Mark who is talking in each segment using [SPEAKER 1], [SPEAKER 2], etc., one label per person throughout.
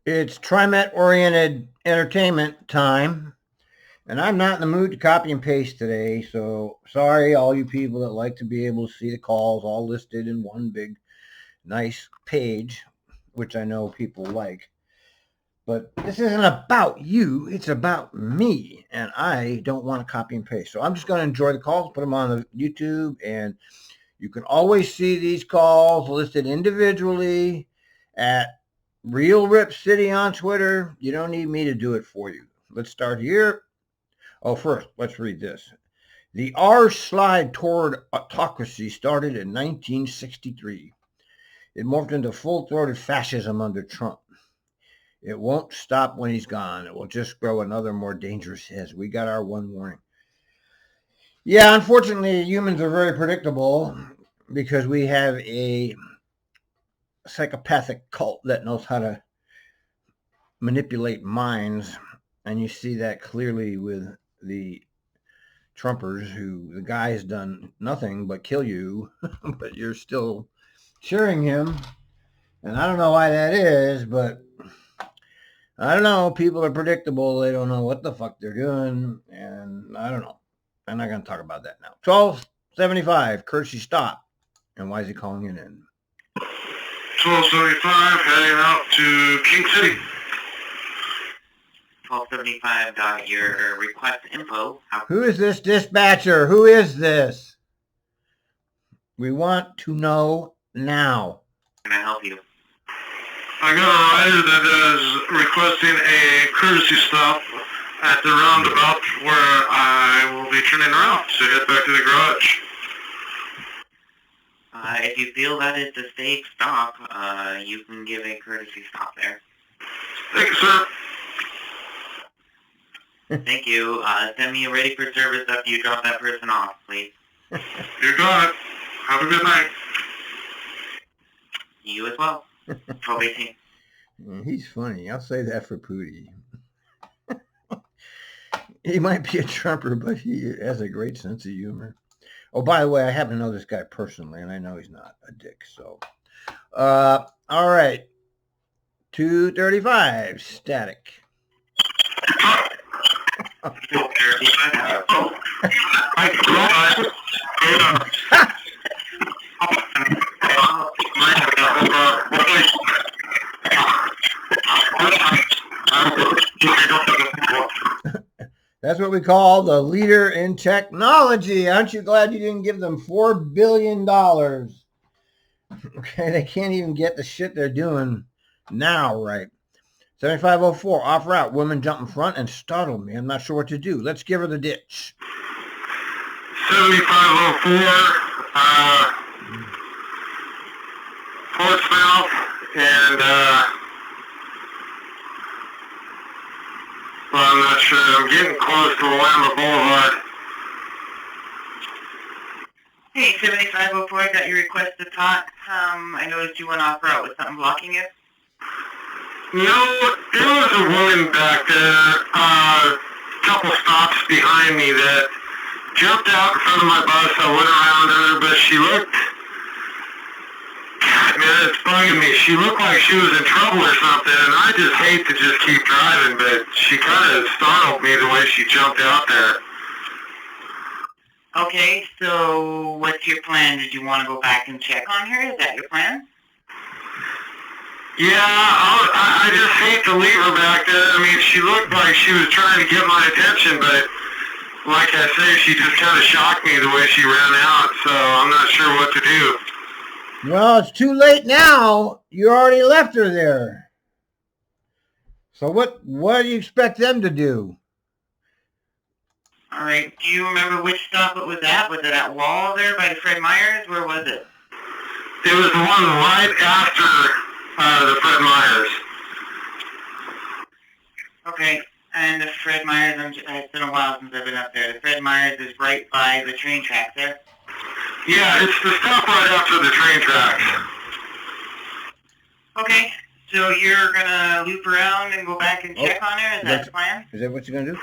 [SPEAKER 1] It's TRIMET oriented entertainment time, and I'm not in the mood to copy and paste today. So sorry, all you people that like to be able to see the calls all listed in one big, nice page, which I know people like. But this isn't about you, it's about me, and I don't want to copy and paste. So I'm just going to enjoy the calls, put them on the YouTube, and you can always see these calls listed individually at Real Rip City on Twitter. You don't need me to do it for you. Let's start here. Oh, first, let's read this. The R slide toward autocracy started in 1963. It morphed into full-throated fascism under Trump. It won't stop when he's gone. It will just grow another more dangerous head. We got our one warning. Yeah, unfortunately, humans are very predictable because we have a psychopathic cult that knows how to manipulate minds, and you see that clearly with the Trumpers, who the guy has done nothing but kill you, but you're still cheering him, and I don't know why that is, but I don't know. People are predictable. They don't know what the fuck they're doing, and I don't know. I'm not going to talk about that now. 1275, courtesy stop, and why is he calling it in?
[SPEAKER 2] 1275, heading out to King City.
[SPEAKER 3] 1275, got your request info.
[SPEAKER 1] Who is this dispatcher? Who is this? We want to know now.
[SPEAKER 3] Can I help you?
[SPEAKER 2] I got a rider that is requesting a courtesy stop at the roundabout where I will be turning around to head back to the garage.
[SPEAKER 3] If you feel that it's a safe stop, you can give a courtesy stop there.
[SPEAKER 2] Thank you, sir.
[SPEAKER 3] Thank you. Send me a ready for service after you drop that person off, please.
[SPEAKER 2] You got it. Have a good night.
[SPEAKER 3] You as well. 1218.
[SPEAKER 1] He's funny. I'll say that for Pootie. He might be a Trumper, but he has a great sense of humor. Oh, by the way, I happen to know this guy personally, and I know he's not a dick. So, all right. 235, static. That's what we call the leader in technology. Aren't you glad you didn't give them $4 billion? Okay, they can't even get the shit they're doing now right. 7504, off route. Woman jumped in front and startled me. I'm not sure what to do. Let's give her the ditch.
[SPEAKER 2] 7504, Portsmouth, and well, I'm not sure. I'm getting close to Lambert Boulevard.
[SPEAKER 3] Hey, 7504, I got your request to talk. I noticed you went off route. Was something blocking you?
[SPEAKER 2] No, there was a woman back there, a couple stops behind me that jumped out in front of my bus. I went around her, but she looked, God, man, it's bugging me. She looked like she was in trouble or something, and I just hate to just keep driving, but she kind of startled me the way she jumped out there.
[SPEAKER 3] Okay, so what's your plan? Did you want to go back and check on her? Is that your plan?
[SPEAKER 2] Yeah, I just hate to leave her back there. I mean, she looked like she was trying to get my attention, but like I say, she just kind of shocked me the way she ran out, so I'm not sure what to do.
[SPEAKER 1] Well, it's too late now. You already left her there. So what do you expect them to do?
[SPEAKER 3] All right, do you remember which stop it was at? Was it at Wall there by the Fred Meyers? Where was it?
[SPEAKER 2] It was the one right after the Fred Meyers.
[SPEAKER 3] Okay, and the Fred Meyers, it's been a while since I've been up there. The Fred Meyers is right by the train tracks there?
[SPEAKER 2] Yeah, it's the stop right after the train tracks.
[SPEAKER 3] Okay, so you're going to loop around and go back and check on her? Is that the plan?
[SPEAKER 1] Is that what you're going to do?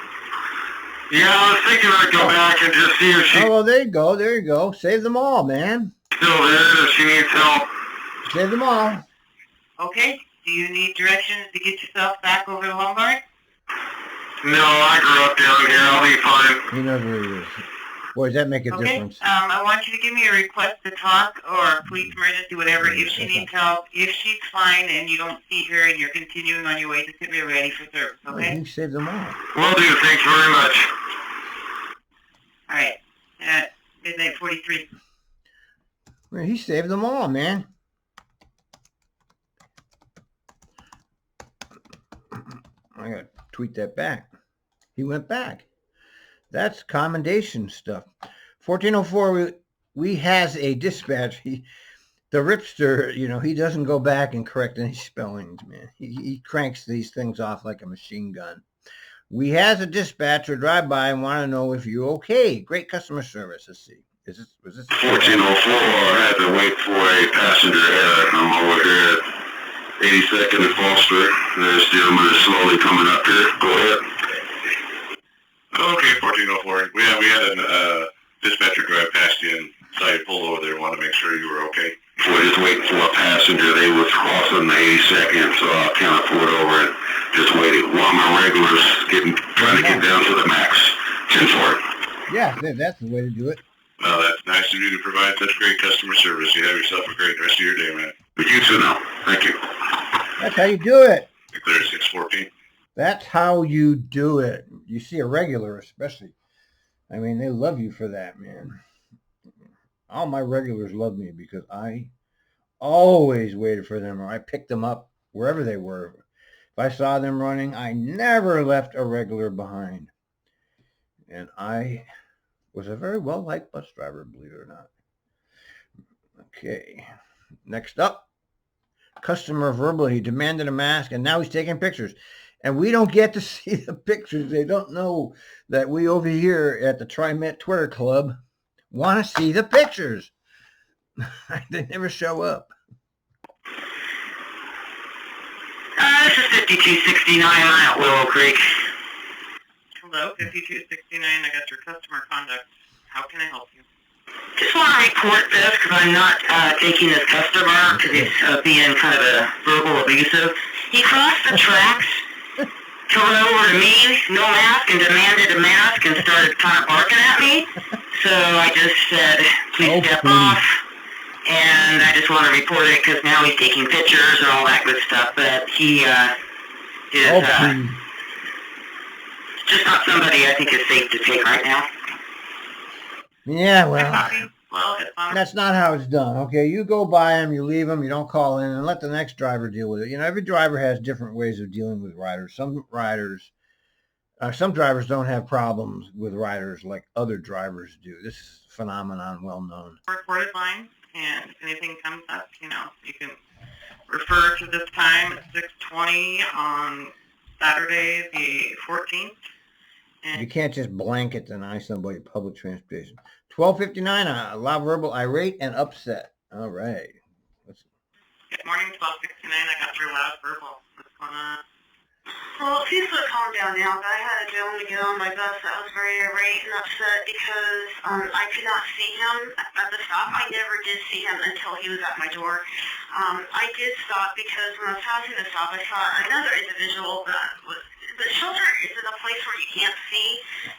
[SPEAKER 2] Yeah, I was thinking I'd go back and just see if she's
[SPEAKER 1] Oh, well, there you go. There you go. Save them all, man.
[SPEAKER 2] still there, if she needs help.
[SPEAKER 1] Save them all.
[SPEAKER 3] Okay, Do you need directions to get yourself back over to Lombard?
[SPEAKER 2] No, I grew up down here. I'll be fine.
[SPEAKER 1] He knows where he is. Boy, does that make a
[SPEAKER 3] Okay.
[SPEAKER 1] difference.
[SPEAKER 3] I want you to give me a request to talk or police emergency, whatever, if she needs help. If she's fine and you don't see her and you're continuing on your way, just get me ready for service, okay?
[SPEAKER 1] He saved them all.
[SPEAKER 2] Will do. Thanks very much.
[SPEAKER 3] All right. At midnight 43.
[SPEAKER 1] Man, he saved them all, man. I gotta tweet that back. He went back. That's commendation stuff. 1404, we has a dispatch. The Ripster, you know, he doesn't go back and correct any spellings, man. He cranks these things off like a machine gun. We has a dispatcher drive by and want to know if you're okay. Great customer service. Let's see. Was this
[SPEAKER 2] 1404, I had to wait for a passenger here. I'm over here at 82nd and Foster. This gentleman is slowly coming up here. Go ahead.
[SPEAKER 4] Okay, 1404. We had a dispatcher drive past you and saw you pull over there. Wanted to make sure you were okay.
[SPEAKER 2] We're just waiting for a passenger. They was crossing the 82nd, so I kind of pulled over and just waited while my regulars trying to get down to the max. 10-4.
[SPEAKER 1] Yeah, that's the way to do it.
[SPEAKER 4] Well, that's nice of you to provide such great customer service. You have yourself a great rest of your day, man.
[SPEAKER 2] But you too now. Thank you.
[SPEAKER 1] That's how you do it.
[SPEAKER 4] Declare 614.
[SPEAKER 1] That's how you do it. You see a regular especially. I mean, they love you for that, man. All my regulars love me because I always waited for them or I picked them up wherever they were. If I saw them running, I never left a regular behind. And I was a very well-liked bus driver, believe it or not. Okay. Next up, customer verbally demanded a mask, and now he's taking pictures. And we don't get to see the pictures. They don't know that we over here at the TRIMET Twitter Club want to see the pictures. They never show up.
[SPEAKER 3] This is 5269 at Willow Creek. Hello, 5269. I got your customer conduct. How can I help you? Just want to report this because I'm not taking this customer because he's being kind of a verbal abusive. He crossed the tracks, turned over to me, no mask, and demanded a mask and started kind of barking at me. So I just said, please step off. And I just want to report it because now he's taking pictures and all that good stuff. But he is just not somebody I think is safe to take right now.
[SPEAKER 1] Yeah, well, that's not how it's done. Okay, you go by them, you leave them, you don't call in, and let the next driver deal with it. You know, every driver has different ways of dealing with riders. Some drivers don't have problems with riders like other drivers do. This is a phenomenon well known.
[SPEAKER 3] Recorded line, and if anything comes up, you know, you can refer to this time at 6:20 on Saturday the 14th.
[SPEAKER 1] You can't just blanket deny somebody public transportation. 1259, loud verbal, irate, and upset. All right.
[SPEAKER 3] Good morning, 1269. I got your loud verbal. What's going on? Well, it seems to have calmed down now, but I had a gentleman get on my bus that was very irate and upset because I could not see him at the stop. I never did see him until he was at my door. I did stop because when I was passing the stop, I saw another individual that was... The shelter is in a place where you can't see,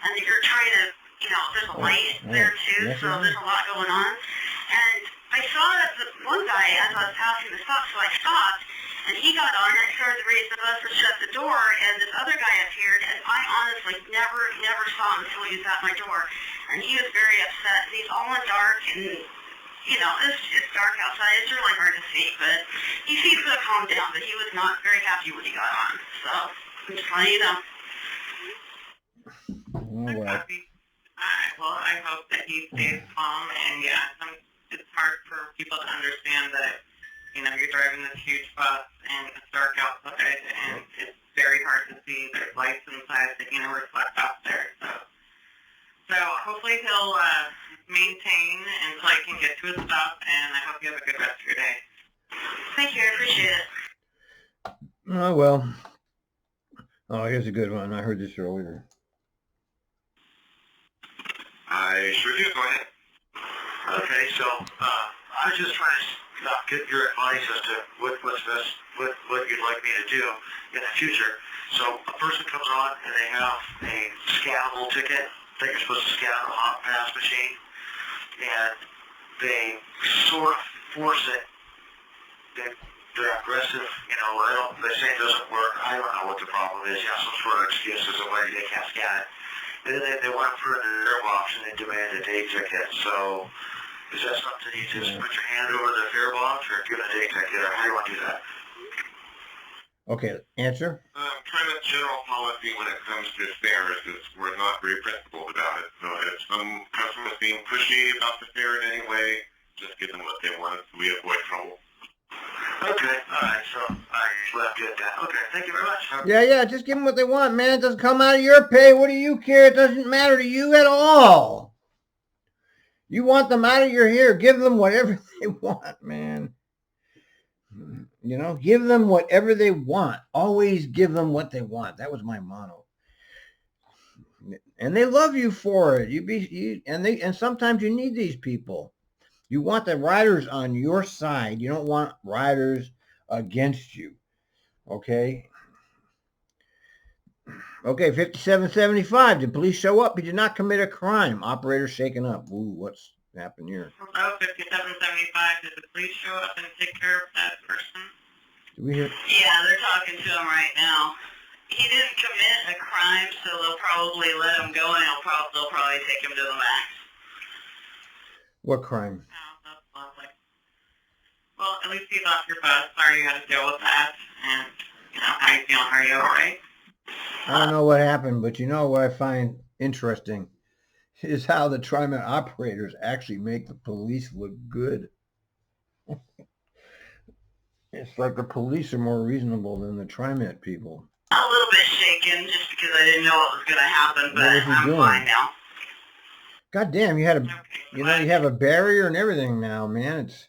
[SPEAKER 3] and you're trying to, you know, there's a light there too, so there's a lot going on. And I saw that the one guy, as I was passing the stop, so I stopped, and he got on, and I started to raise the bus and shut the door, and this other guy appeared, and I honestly never saw him until he was at my door. And he was very upset. He's all in dark, and, you know, it's dark outside. It's really hard to see, but he seems to have calmed down, but he was not very happy when he got on, so... I'm just letting you know.
[SPEAKER 1] Oh, well.
[SPEAKER 3] Well, I hope that he stays calm, and yeah, it's hard for people to understand that, you know, you're driving this huge bus, and it's dark outside, and it's very hard to see. There's lights inside that, you know, reflect out there, so hopefully he'll maintain until I can get to his stop, and I hope you have a good rest of your day. Thank you, I appreciate it.
[SPEAKER 1] Oh, well. Oh, here's a good one. I heard this earlier.
[SPEAKER 4] I sure do. Go ahead.
[SPEAKER 5] Okay, so I was just trying to get your advice as to what's best, what you'd like me to do in the future. So a person comes on and they have a scannable ticket that you're supposed to scan on a hot pass machine, and they sort of force it. They're aggressive, they say it doesn't work. I don't know what the problem is. You have some sort of excuse as to why they can't scan it. And then they want to put it in their box and they demand a day ticket. So is that something you just put your hand over the fare box or give a day ticket, or how do you want to do that?
[SPEAKER 1] Okay, answer.
[SPEAKER 4] TRIMET general policy when it comes to fares is we're not very principled about it. So if some customer's being pushy about the fare in any way, just give them what they want so we avoid trouble.
[SPEAKER 5] Okay, alright, so I left it at that. Okay, thank you very much.
[SPEAKER 1] Yeah, just give them what they want, man. It doesn't come out of your pay. What do you care? It doesn't matter to you at all. You want them out of your hair, give them whatever they want, man. Give them whatever they want. Always give them what they want. That was my motto. And they love you for it. And sometimes you need these people. You want the riders on your side. You don't want riders against you. Okay? Okay, 5775. Did police show up? He did not commit a crime. Operator shaken up. Ooh, what's happened here?
[SPEAKER 3] Hello, 5775. Did the police show up and take care of that person?
[SPEAKER 1] Do we hear?
[SPEAKER 3] Yeah, they're talking to him right now. He didn't commit a crime, so they'll probably let him go, and they'll probably take him to the max.
[SPEAKER 1] What crime?
[SPEAKER 3] Oh, that's lovely. Well, at least he's off your bus. Sorry you had to deal with that. And, how you feeling? Are you all right?
[SPEAKER 1] I don't know what happened, but what I find interesting is how the TRIMET operators actually make the police look good. It's like the police are more reasonable than the TRIMET people.
[SPEAKER 3] A little bit shaken just because I didn't know what was going to happen, but
[SPEAKER 1] What was he
[SPEAKER 3] I'm
[SPEAKER 1] doing?
[SPEAKER 3] fine now.
[SPEAKER 1] God damn, you had you have a barrier and everything now, man. It's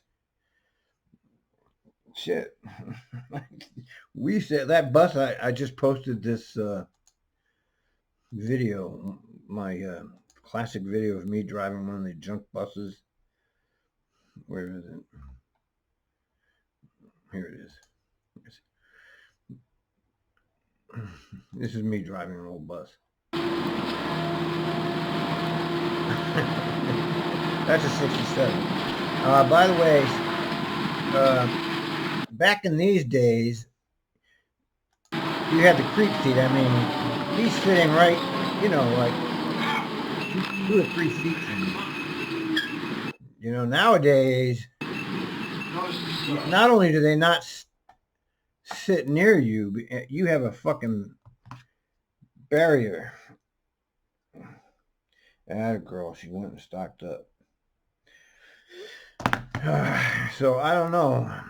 [SPEAKER 1] shit. We said that bus. I just posted this video, my classic video of me driving one of the junk buses. Where is it? Here it is. This is me driving an old bus. That's a 67. By the way, back in these days, you had the creep seat. I mean, he's sitting right, like 2 or 3 feet from you. Nowadays, not only do they not sit near you, but you have a fucking barrier. That girl, she went and stocked up. So I don't know. I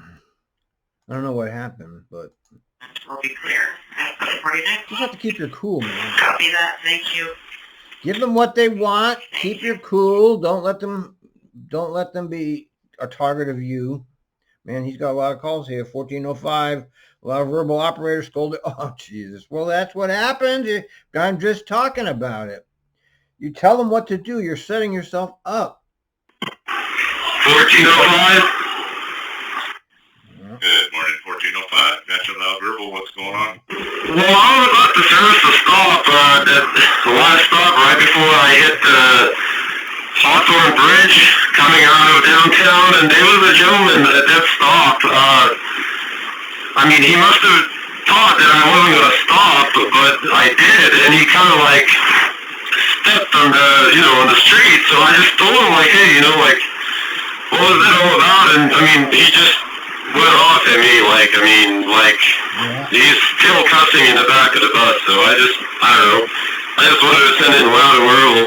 [SPEAKER 1] don't know what happened, but
[SPEAKER 3] We'll be clear.
[SPEAKER 1] you just have to keep your cool, man.
[SPEAKER 3] Copy that. Thank you.
[SPEAKER 1] Give them what they want. Keep your cool. Don't let them be a target of you. Man, he's got a lot of calls here. 1405. A lot of verbal operators scolded. Oh, Jesus. Well, that's what happens. I'm just talking about it. You tell them what to do. You're setting yourself up.
[SPEAKER 2] 1405.
[SPEAKER 4] Good morning, 1405. That's a loud verbal. What's going on?
[SPEAKER 2] Well, I was about to service the stop, the last stop right before I hit the Hawthorne Bridge coming out of downtown, and there was a gentleman at that stop. I mean, he must have thought that I wasn't going to stop, but I did, and he kind of like stepped on the street, so I just told him, like, hey, what was that all about? And, I mean, he just went off at me, he's still cussing in the back of the bus, so I don't know. I just wanted to send it loud and verbal.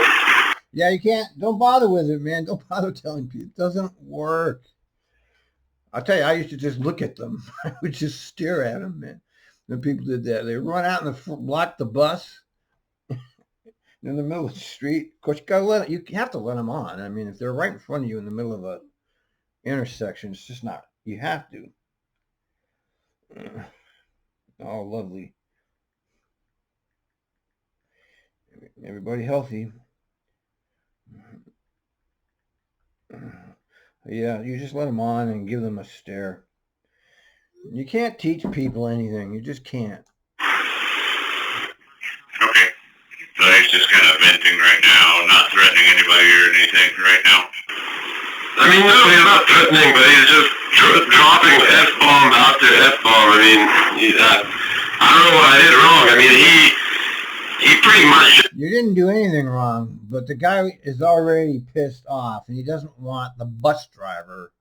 [SPEAKER 1] Yeah, you can't. Don't bother with it, man. Don't bother telling people. It doesn't work. I'll tell you, I used to just look at them. I would just stare at them, man. When people did that, they run out and block the bus in the middle of the street. Of course, you have to let them on. I mean, if they're right in front of you in the middle of a intersection, it's just not. You have to. Oh, lovely. Everybody healthy. Yeah, you just let them on and give them a stare. You can't teach people anything. You just can't.
[SPEAKER 4] Okay. So he's just kind of venting right now, not threatening anybody or anything right now.
[SPEAKER 2] I mean, no, he's not threatening, but he's just dropping F-bomb after F-bomb. I mean, I don't know what I did wrong. I mean, he pretty much...
[SPEAKER 1] You didn't do anything wrong, but the guy is already pissed off, and he doesn't want the bus driver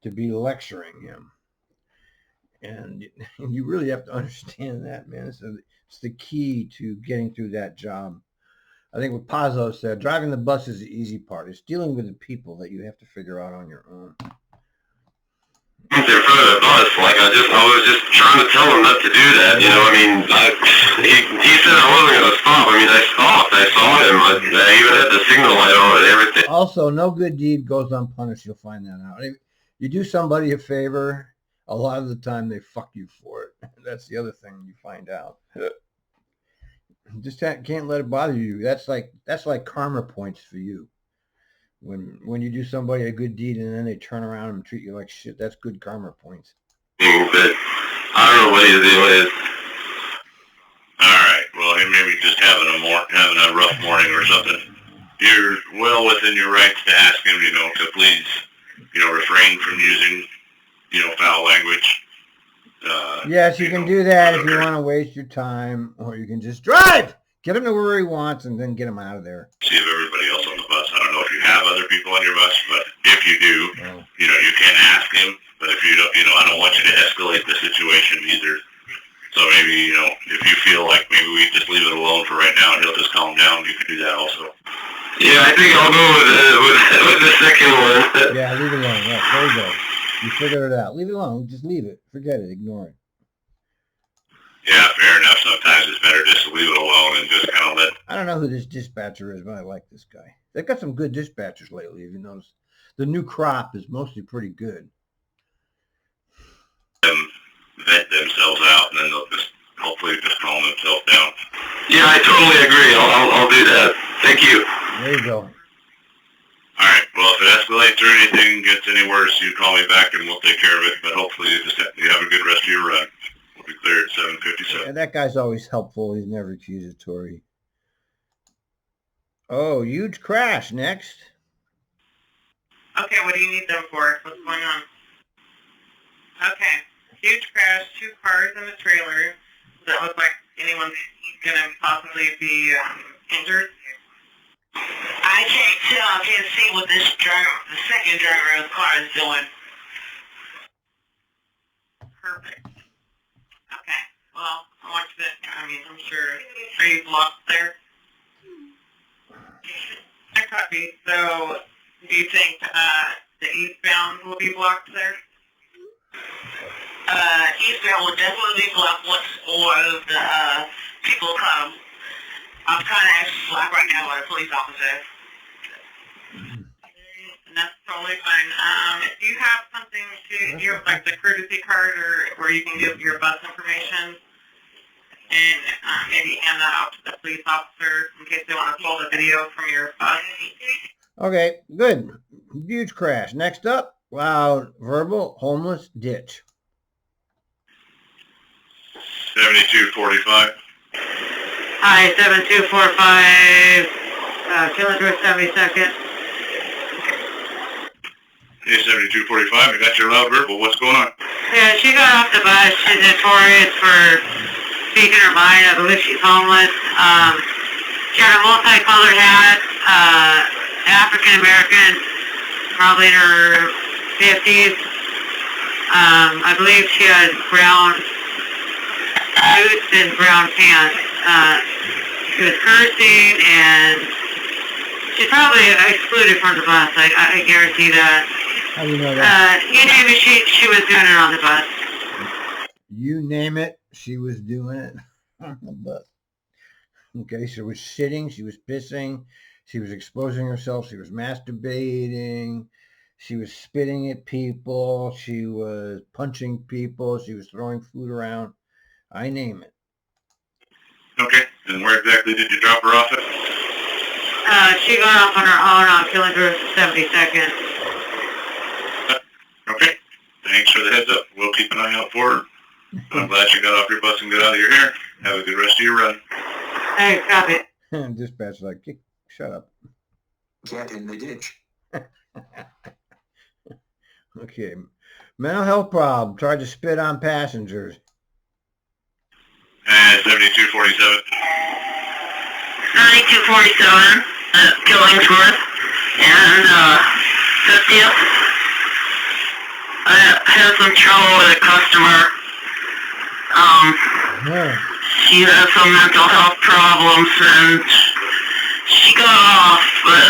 [SPEAKER 1] to be lecturing him. And you really have to understand that, man. It's the key to getting through that job. I think what Pazzo said, driving the bus is the easy part. It's dealing with the people that you have to figure out on your own.
[SPEAKER 2] In front of the bus, like I was just trying to tell him not to do that. You know, I mean, he said I wasn't going to stop. I mean, I stopped. I saw him. I even had the signal light on and everything.
[SPEAKER 1] Also, no good deed goes unpunished. You'll find that out. If you do somebody a favor, a lot of the time they fuck you for it. That's the other thing you find out. Just can't let it bother you. That's like karma points for you. When you do somebody a good deed and then they turn around and treat you like shit, that's good karma points.
[SPEAKER 2] But I don't know what his deal is.
[SPEAKER 4] All right. Well, he may be just having a rough morning or something. You're well within your rights to ask him, to please, refrain from using, foul language.
[SPEAKER 1] Yes, you can do that if you want to waste your time, or you can just drive. Get him to where he wants and then get him out of there.
[SPEAKER 4] See if everybody else on the bus. I don't know if you have other people on your bus, but if you do,
[SPEAKER 1] Oh.
[SPEAKER 4] You can ask him. But if you don't, I don't want you to escalate the situation either. So maybe, if you feel like maybe we just leave it alone for right now and he'll just calm down, you can do that also.
[SPEAKER 2] Yeah, I think I'll go with the second one.
[SPEAKER 1] Yeah, leave it alone. Yeah, there you go. You figured it out. Leave it alone. Just leave it. Forget it. Ignore it.
[SPEAKER 4] Yeah, fair enough. Sometimes it's better just to leave it alone and just kind of let...
[SPEAKER 1] I don't know who this dispatcher is, but I like this guy. They've got some good dispatchers lately, if you notice. The new crop is mostly pretty good.
[SPEAKER 4] them vent themselves out, and then they'll just hopefully just calm themselves down.
[SPEAKER 2] Yeah, I totally agree. I'll do that. Thank you.
[SPEAKER 1] There you go.
[SPEAKER 4] All right. Well, if it escalates or anything gets any worse, you call me back and we'll take care of it. But hopefully you have a good rest of your run. We'll be clear at 7:57.
[SPEAKER 1] And that guy's always helpful. He's never accusatory. Oh, huge crash next.
[SPEAKER 3] Okay, what do you need them for? What's going on? Okay, huge crash, 2 cars in a trailer. Does it look like anyone's going to possibly be injured? I can't tell. I can't see what the second driver of the car is doing. Perfect. Okay, well, I want you to, I'm sure, are you blocked there? I copy. So, do you think the eastbound will be blocked there? Eastbound will definitely be blocked once more of the people come. I'm kind of slack right now by a police officer. And that's totally fine. If you have something to give, like the courtesy card or where you can give your bus information, and maybe hand that out to the police officer in case they want to pull the video from your bus.
[SPEAKER 1] Okay, good. Huge crash. Next up, loud, verbal, homeless, ditch.
[SPEAKER 4] 7245.
[SPEAKER 3] Hi, 7245, Kilometer 72nd.
[SPEAKER 4] Hey, 7245. I got your loud verbal. What's going on?
[SPEAKER 3] Yeah, she got off the bus. She's notorious for speaking her mind. I believe she's homeless. She had a multicolored hat, African American, probably in her 50s. I believe she had brown boots and brown pants. She was cursing, and she's probably excluded from the bus. I guarantee that.
[SPEAKER 1] How do you know that?
[SPEAKER 3] You name it, she was doing it on the bus.
[SPEAKER 1] You name it, she was doing it on the bus. Okay, she was shitting, she was pissing, she was exposing herself, she was masturbating, she was spitting at people, she was punching people, she was throwing food around. I name it.
[SPEAKER 4] Okay. And where exactly did you drop her off at?
[SPEAKER 3] She got off on her own on Kilometer 72nd.
[SPEAKER 4] thanks for the heads up. We'll keep an eye out for her. I'm glad you got off your bus and got out of your hair. Have a good rest of your run.
[SPEAKER 3] Hey, copy.
[SPEAKER 1] Dispatch like, shut up.
[SPEAKER 6] Get in the ditch.
[SPEAKER 1] Okay. Mental health problem. Tried to spit on passengers.
[SPEAKER 4] 7247.
[SPEAKER 3] 9247, Killingsworth, and 50th. I had some trouble with a customer. She has some mental health problems, and she got off, but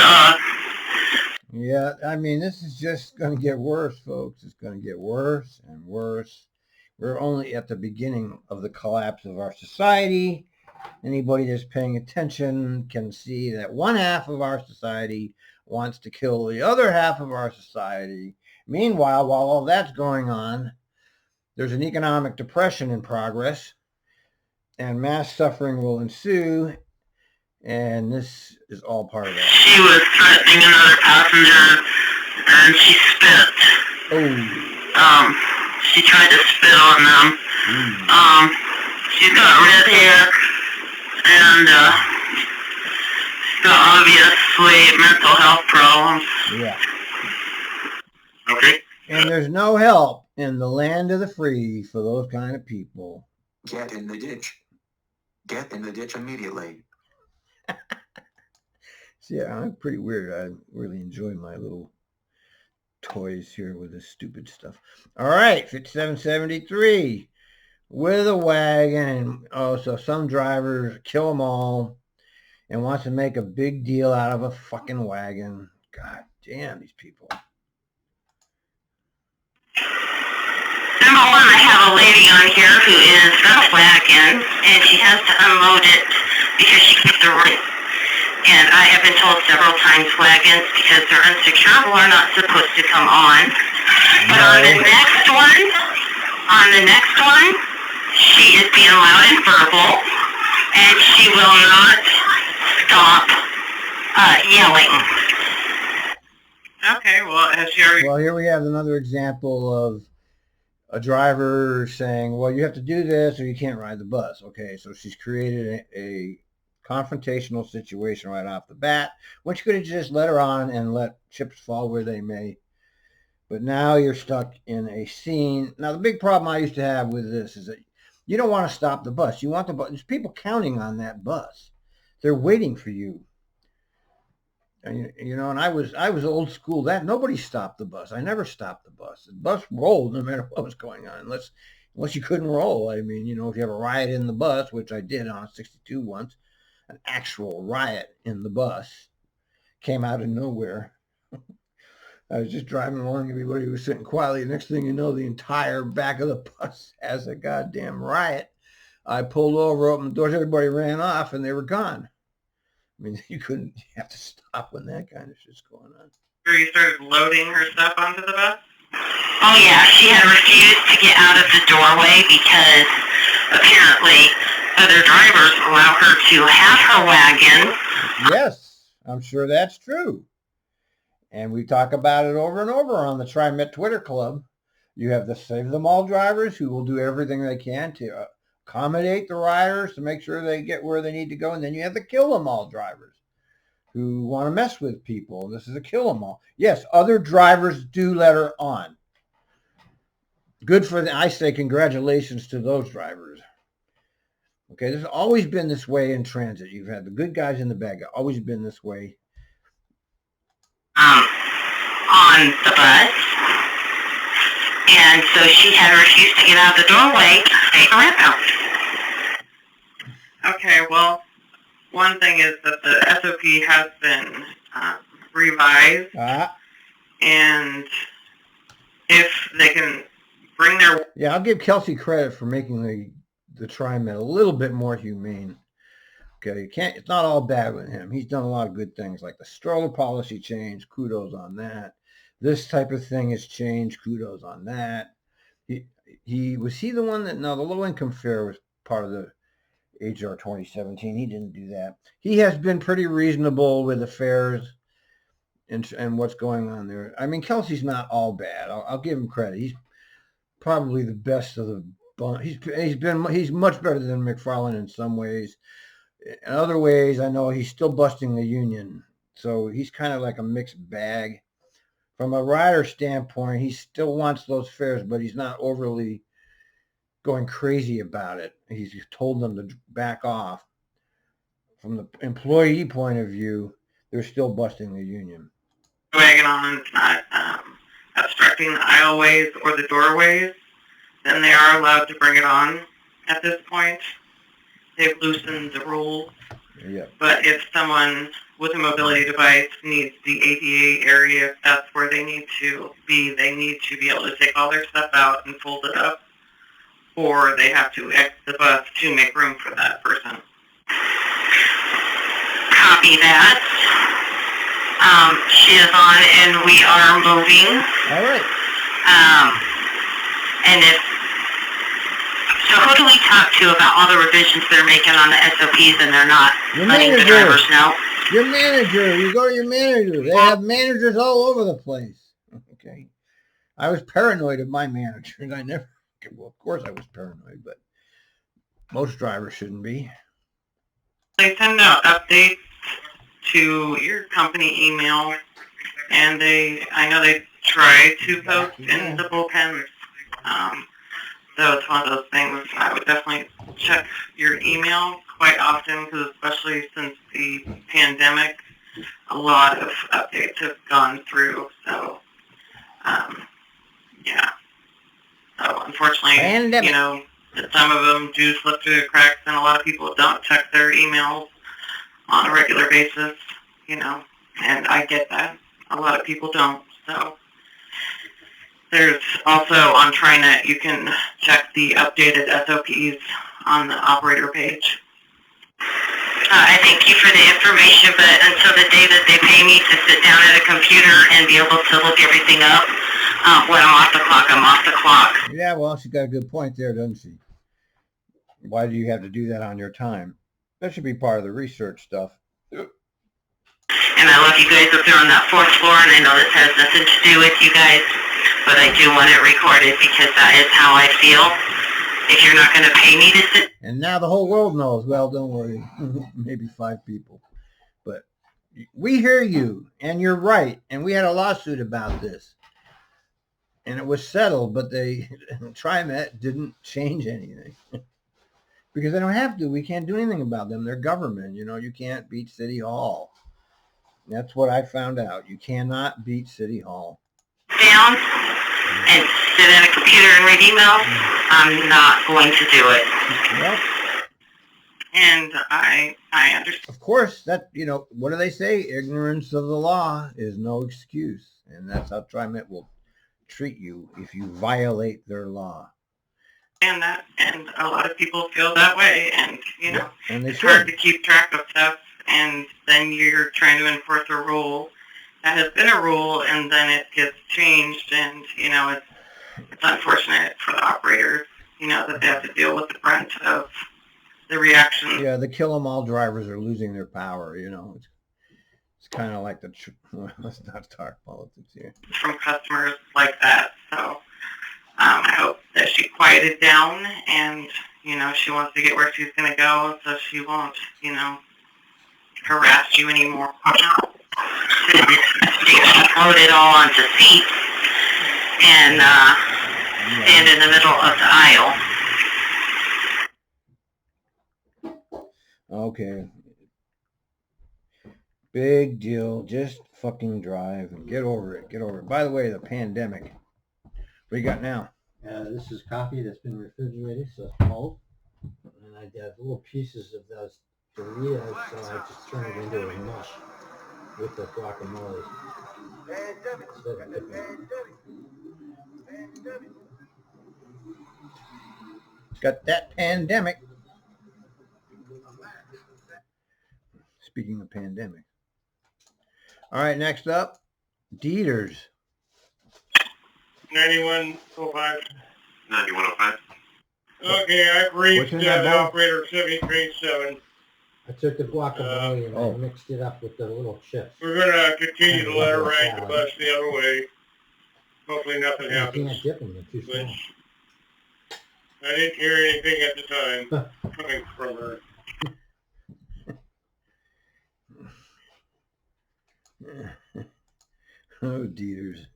[SPEAKER 1] Yeah, I mean, this is just going to get worse, folks. It's going to get worse and worse. We're only at the beginning of the collapse of our society. Anybody that's paying attention can see that one half of our society wants to kill the other half of our society. Meanwhile, while all that's going on, there's an economic depression in progress, and mass suffering will ensue, and this is all part of that.
[SPEAKER 3] she was threatening another passenger, and she spit.
[SPEAKER 1] Oh.
[SPEAKER 3] She tried to spit on them. She's got red hair, and she's got obviously mental health problems.
[SPEAKER 1] Yeah.
[SPEAKER 4] Okay.
[SPEAKER 1] And there's no help in the land of the free for those kind of people.
[SPEAKER 6] Get in the ditch. Get in the ditch immediately.
[SPEAKER 1] See, I'm pretty weird. I really enjoy my little toys here with this stupid stuff. All right, 5773 with a wagon. Oh, so some drivers kill them all and wants to make a big deal out of a fucking wagon. God damn, these people.
[SPEAKER 3] Number one, I have a lady on here who is got a wagon, and she has to unload it because she keeps the right. And I have been told several times wagons, because they're unsecureable, are not supposed to come on. But on the next one, she is being loud and verbal, and she will not stop yelling. Okay, well, as you're...
[SPEAKER 1] Well, here we have another example of a driver saying, well, you have to do this or you can't ride the bus. Okay, so she's created a confrontational situation right off the bat, which could have just let her on and let chips fall where they may. But now you're stuck in a scene. Now, the big problem I used to have with this is that you don't want to stop the bus. You want the bus. There's people counting on that bus. They're waiting for you. And, you know, and I was old school. That nobody stopped the bus. I never stopped the bus. The bus rolled no matter what was going on, unless you couldn't roll. I mean, you know, if you have a riot in the bus, which I did on a 62 once, an actual riot in the bus came out of nowhere. I was just driving along. Everybody was sitting quietly. The next thing you know, the entire back of the bus has a goddamn riot. I pulled over, opened the doors, everybody ran off, and they were gone. I mean, you have to stop when that kind of shit's going on.
[SPEAKER 3] You started loading her stuff onto the bus? Oh yeah, she had refused to get out of the doorway because apparently other drivers allow her to have her wagon.
[SPEAKER 1] Yes, I'm sure that's true. And we talk about it over and over on the TRIMET Twitter Club. You have the Save Them All drivers who will do everything they can to accommodate the riders to make sure they get where they need to go. And then you have the Kill Them All drivers who want to mess with people. And this is a Kill Them All. Yes, other drivers do let her on. Good for them. I say congratulations to those drivers. Okay, there's always been this way in transit. You've had the good guys and the bad guys. Always been this way.
[SPEAKER 3] On the bus. And so she had refused to get out the doorway to take her out. Okay, well, one thing is that the SOP has been revised. And if they can bring their...
[SPEAKER 1] Yeah, I'll give Kelsey credit for making the TriMet a little bit more humane. Okay, it's not all bad with him. He's done a lot of good things, like the stroller policy change. Kudos on that. This type of thing has changed. Kudos on that. Was he the one that, no, the low income fare was part of the HR 2017. He didn't do that. He has been pretty reasonable with the fares and what's going on there. I mean, Kelsey's not all bad. I'll give him credit. probably the best of the bunch. He's much better than McFarland in some ways. In other ways, I know he's still busting the union, so he's kind of like a mixed bag. From a rider standpoint, he still wants those fares, but he's not overly going crazy about it. He's told them to back off. From the employee point of view, they're still busting the union.
[SPEAKER 3] Wagon on is not obstructing the aisleways or the doorways, then they are allowed to bring it on at this point. They've loosened the rules.
[SPEAKER 1] Yep.
[SPEAKER 3] But if someone with a mobility device needs the ADA area, if that's where they need to be, they need to be able to take all their stuff out and fold it up, or they have to exit the bus to make room for that person. Copy that. She is on and we are moving.
[SPEAKER 1] All right.
[SPEAKER 3] And if so, who do we talk to about all the revisions they're making on the SOPs and they're not letting the drivers know?
[SPEAKER 1] Your manager. You go to your manager. They have managers all over the place. Okay. I was paranoid of my manager, and I never. Well, of course I was paranoid, but most drivers shouldn't be.
[SPEAKER 3] They send out updates to your company email, and I know they try to post in the bullpens. So it's one of those things. I would definitely check your email quite often, because especially since the pandemic, a lot of updates have gone through. So, yeah. So unfortunately,
[SPEAKER 1] Pandemic.
[SPEAKER 3] you know, some of them do slip through the cracks, and a lot of people don't check their emails on a regular basis, you know, and I get that. A lot of people don't. So there's also on TRIMET, you can check the updated SOPs on the operator page. I thank you for the information, but until the day that they pay me to sit down at a computer and be able to look everything up, when I'm off the clock, I'm off the clock.
[SPEAKER 1] Yeah, well, she got a good point there, doesn't she? Why do you have to do that on your time? That should be part of the research stuff.
[SPEAKER 3] And I love you guys up there on that 4th floor, and I know this has nothing to do with you guys, but I do want it recorded because that is how I feel. If you're not going to pay me to sit...
[SPEAKER 1] And now the whole world knows. Well, don't worry. Maybe 5 people. But we hear you, and you're right. And we had a lawsuit about this. And it was settled, but TRIMET didn't change anything. Because they don't have to. We can't do anything about them. They're government. You know, you can't beat City Hall. That's what I found out. You cannot beat City Hall.
[SPEAKER 3] Down and sit at a computer and read emails, I'm not going to do it.
[SPEAKER 1] Well,
[SPEAKER 3] and I understand.
[SPEAKER 1] Of course, that, you know, what do they say? Ignorance of the law is no excuse. And that's how TRIMET will treat you if you violate their law.
[SPEAKER 3] And a lot of people feel that way, and, you know,
[SPEAKER 1] and
[SPEAKER 3] it's hard to keep track of stuff, and then you're trying to enforce a rule that has been a rule, and then it gets changed, and, you know, it's unfortunate for the operators, you know, that they have to deal with the brunt of the reaction.
[SPEAKER 1] Yeah, the kill-em-all drivers are losing their power, you know. It's kind of like let's not talk politics here.
[SPEAKER 3] From customers like that, so I hope that she quieted down, and, you know, she wants to get where she's going to go, so she won't, you know, harass you anymore. She load it all onto seats and stand in the middle of the aisle.
[SPEAKER 1] Okay. Big deal. Just fucking drive and get over it. Get over it. By the way, the pandemic. What do you got now?
[SPEAKER 7] This is coffee that's been refrigerated, so it's cold. And I have little pieces of those Doritos, so I just turn it into a mush with the guacamole.
[SPEAKER 1] Got that pandemic. Speaking of pandemic. All right, next up, Dieters.
[SPEAKER 2] 9105.
[SPEAKER 4] 9105.
[SPEAKER 2] Okay, I've reached
[SPEAKER 1] in that
[SPEAKER 2] the
[SPEAKER 1] bowl?
[SPEAKER 2] operator 7337.
[SPEAKER 7] I took the guacamole and I mixed it up with the little chips.
[SPEAKER 2] We're going to continue to let her ride the bus the other way. Hopefully nothing
[SPEAKER 7] You
[SPEAKER 2] happens.
[SPEAKER 7] can't dip them, they're too small.
[SPEAKER 2] Which
[SPEAKER 4] I didn't hear anything at the time coming from her.
[SPEAKER 1] Oh, Dieters.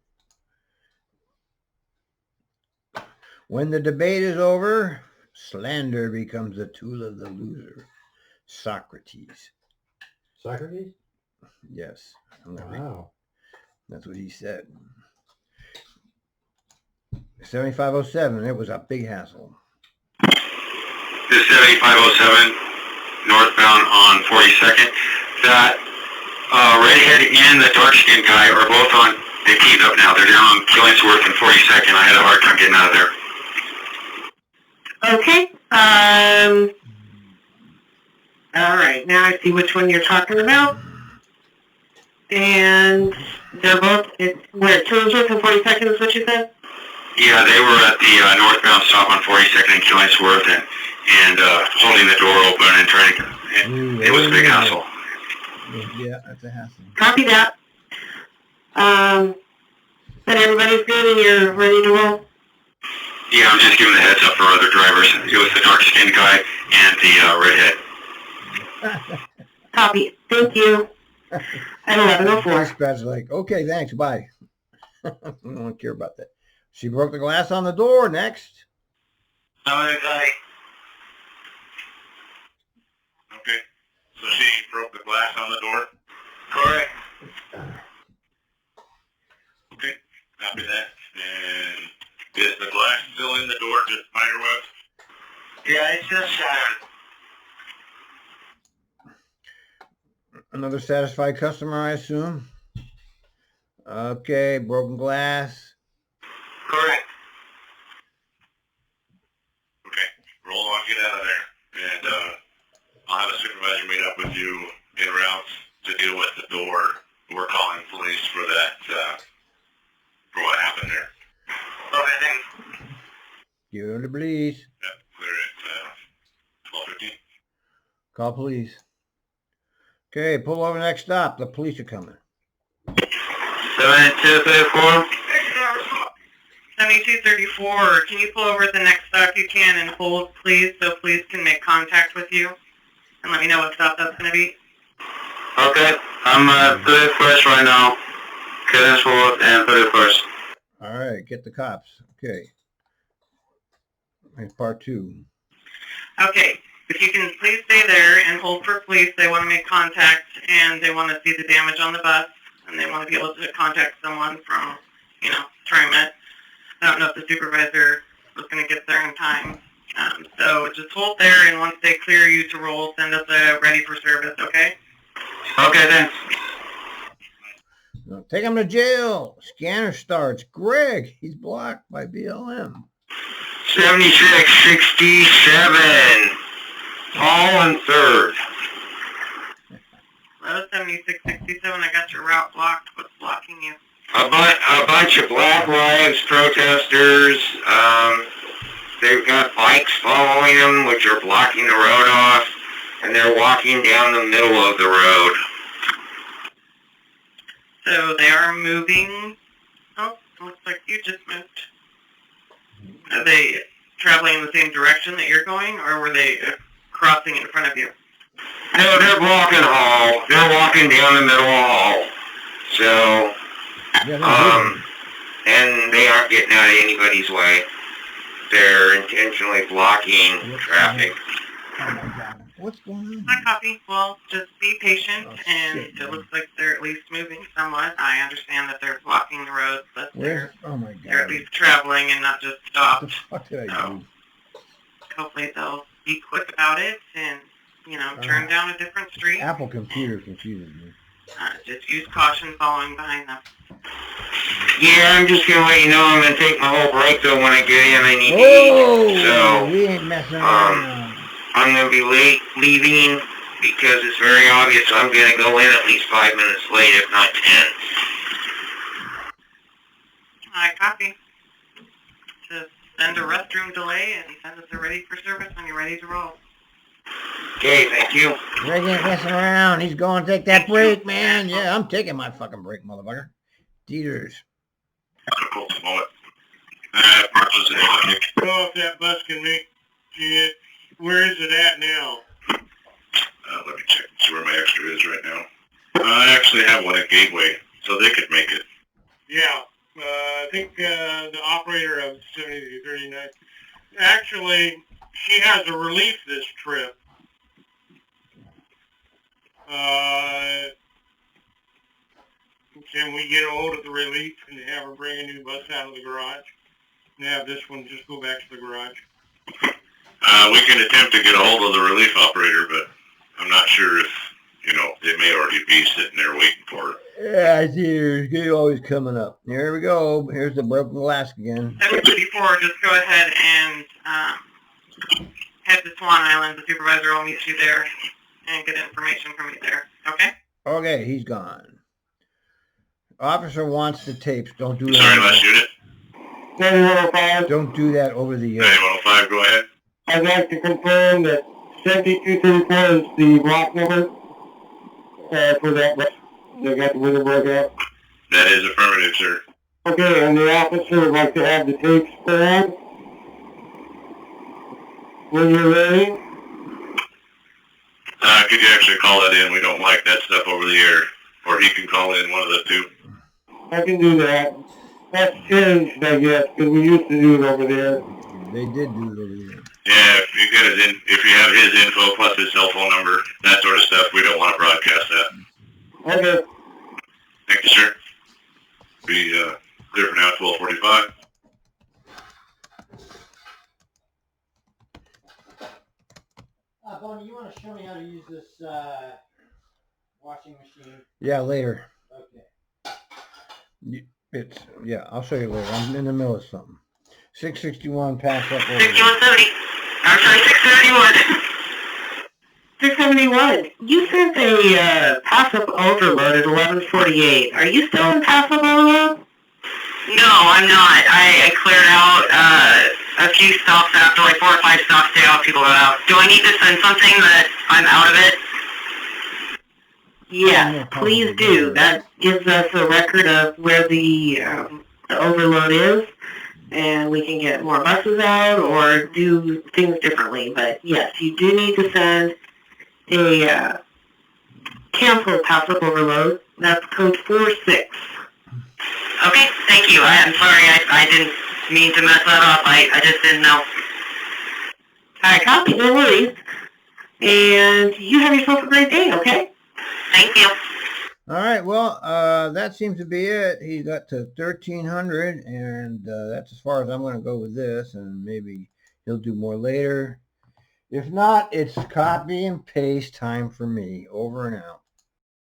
[SPEAKER 1] When the debate is over, slander becomes the tool of the loser. Socrates.
[SPEAKER 7] Socrates?
[SPEAKER 1] Yes.
[SPEAKER 7] Wow.
[SPEAKER 1] That's what he said. 7507, it was a big hassle.
[SPEAKER 2] This 7507 northbound on 42nd. That redhead and the dark skinned guy are both on. They teed up now. They're down on Killingsworth and 42nd. I had a hard time getting out of there.
[SPEAKER 3] Okay. All right. Now I see which one you're talking about. And they're both where Killingsworth and 42nd is what you said?
[SPEAKER 2] Yeah, they were at the northbound stop on 42nd and Killingsworth and holding the door open and trying to. It was a big hassle.
[SPEAKER 1] Yeah, that's a hassle.
[SPEAKER 3] Copy that. But everybody's good and you're ready to roll?
[SPEAKER 2] Yeah, I'm just giving the heads up for other drivers. It was the dark-skinned guy and the redhead.
[SPEAKER 3] Copy. Thank you. At 11:04.
[SPEAKER 1] Dispatch like, okay, thanks, bye. I don't care about that. She broke the glass on the door. Next.
[SPEAKER 2] Another guy.
[SPEAKER 4] Okay. So she broke the glass on the door?
[SPEAKER 2] Correct.
[SPEAKER 4] Okay. Copy that. And is the glass still in the door, just spider webs?
[SPEAKER 2] Yeah, it's just shattered.
[SPEAKER 1] Another satisfied customer, I assume. Okay, broken glass.
[SPEAKER 2] Correct.
[SPEAKER 4] Okay. Roll on, get out of there. And I'll have a supervisor meet up with you en route to deal with the door. We're calling police for that, for what happened there.
[SPEAKER 2] Okay, thanks.
[SPEAKER 1] Give it to police.
[SPEAKER 4] Yep, they're at 12:15.
[SPEAKER 1] Call police. Okay, pull over next stop. The police are coming.
[SPEAKER 2] 7234.
[SPEAKER 3] 7234. Can you pull over at the next stop you can and hold, please, so police can make contact with you? And let me know what stop that's going to be.
[SPEAKER 2] Okay, I'm at 31st right now. Killingsworth and 31st.
[SPEAKER 1] All right, get the cops. Okay. Here's part 2.
[SPEAKER 3] Okay, if you can please stay there and hold for police. They want to make contact and they want to see the damage on the bus and they want to be able to contact someone from, TRIMET. I don't know if the supervisor was going to get there in time. So just hold there and once they clear you to roll, send us a ready for service, okay?
[SPEAKER 2] Okay, thanks.
[SPEAKER 1] No, take him to jail. Scanner starts. Greg, he's blocked by BLM.
[SPEAKER 2] 7667. All in third.
[SPEAKER 3] Hello, 7667. I got your route blocked. What's blocking you?
[SPEAKER 2] A bunch of Black Lives protesters. They've got bikes following them, which are blocking the road off, and they're walking down the middle of the road.
[SPEAKER 3] So they are moving. Oh, looks like you just moved. Are they traveling in the same direction that you're going, or were they crossing in front of you?
[SPEAKER 2] No, they're blocking Hall. They're walking down the middle of Hall. So, and they aren't getting out of anybody's way. They're intentionally blocking traffic.
[SPEAKER 1] Oh my God. What's going on?
[SPEAKER 3] I copy. Well, just be patient, and
[SPEAKER 1] shit,
[SPEAKER 3] it looks like they're at least moving somewhat. I understand that they're blocking the roads, but they're
[SPEAKER 1] my God.
[SPEAKER 3] at least traveling and not just stopped.
[SPEAKER 1] What the fuck did I do?
[SPEAKER 3] Hopefully they'll be quick about it and, turn down a different street.
[SPEAKER 1] Apple computer confuses me.
[SPEAKER 3] Just use caution following behind them.
[SPEAKER 2] Yeah, I'm just gonna let you know I'm gonna take my whole break though when I get in. I need to eat. So,
[SPEAKER 1] we ain't messing around.
[SPEAKER 2] I'm gonna be late leaving because it's very obvious I'm gonna go in at least 5 minutes late, if not 10.
[SPEAKER 3] I copy. Just send a restroom delay and send us a ready for service when you're ready to roll.
[SPEAKER 2] Okay, thank you.
[SPEAKER 1] Greg ain't messing around. He's going to take that break, man. Yeah, I'm taking my fucking break, motherfucker. Dieters.
[SPEAKER 4] Moment.
[SPEAKER 2] Park was in
[SPEAKER 4] Go off that bus can make
[SPEAKER 2] Where is it at now?
[SPEAKER 4] Let me check and see where my extra is right now. I actually have one at Gateway, so they could make it.
[SPEAKER 2] Yeah, I think the operator of 7039. Actually, she has a relief this trip. Can we get a hold of the relief and have her bring a new bus out of the garage? And have this one just go back to the garage?
[SPEAKER 4] We can attempt to get a hold of the relief operator, but I'm not sure if, they may already be sitting there waiting for it.
[SPEAKER 1] Yeah, I see. It's always coming up. Here we go. Here's the broken glass again.
[SPEAKER 3] 754, just go ahead and head to Swan Island. The supervisor will meet you there and get information from you there. Okay?
[SPEAKER 1] Okay, he's gone. Officer wants the tapes. Don't do that.
[SPEAKER 4] Sorry, last unit.
[SPEAKER 2] 7105.
[SPEAKER 1] Don't do that over the air.
[SPEAKER 4] 9105, go ahead.
[SPEAKER 2] I'd like to confirm that 7234 is the block number for that bus. They got the window broke out.
[SPEAKER 4] That is affirmative, sir.
[SPEAKER 2] Okay, and the officer would like to have the tapes put on. When you're ready.
[SPEAKER 4] Could you actually call that in? We don't like that stuff over the air. Or he can call in, one of the two.
[SPEAKER 2] I can do that. That's changed, I guess, because we used to do it over there.
[SPEAKER 1] They did do it over there.
[SPEAKER 4] Yeah, if you get if you have his info plus his cell phone number, that sort of stuff, we don't want to broadcast that.
[SPEAKER 2] Okay.
[SPEAKER 4] Thank you, sir. Be clear for now, 1245.
[SPEAKER 7] Bonnie, you want to show me how to use this washing machine?
[SPEAKER 1] Yeah, later.
[SPEAKER 7] Okay.
[SPEAKER 1] I'll show you later. I'm in the middle of something. 661 pass up over.
[SPEAKER 3] 6170. I'm sorry, 671. You sent a pass-up overload at 1148. Are you still in pass-up overload? No, I'm not. I cleared out a few stops after, like 4 or 5 stops to out people out. Do I need to send something that I'm out of it? Yes, please do. That gives us a record of where the overload is, and we can get more buses out or do things differently. But yes, you do need to send a cancel pass-up overload. That's code 46. Okay, thank you. I'm sorry, I didn't mean to mess that up. I just didn't know. Alright, copy, no worries. And you have yourself a great day, okay? Thank you.
[SPEAKER 1] All right, well, that seems to be it. He got to 1,300, and that's as far as I'm going to go with this, and maybe he'll do more later. If not, it's copy and paste time for me. Over and out.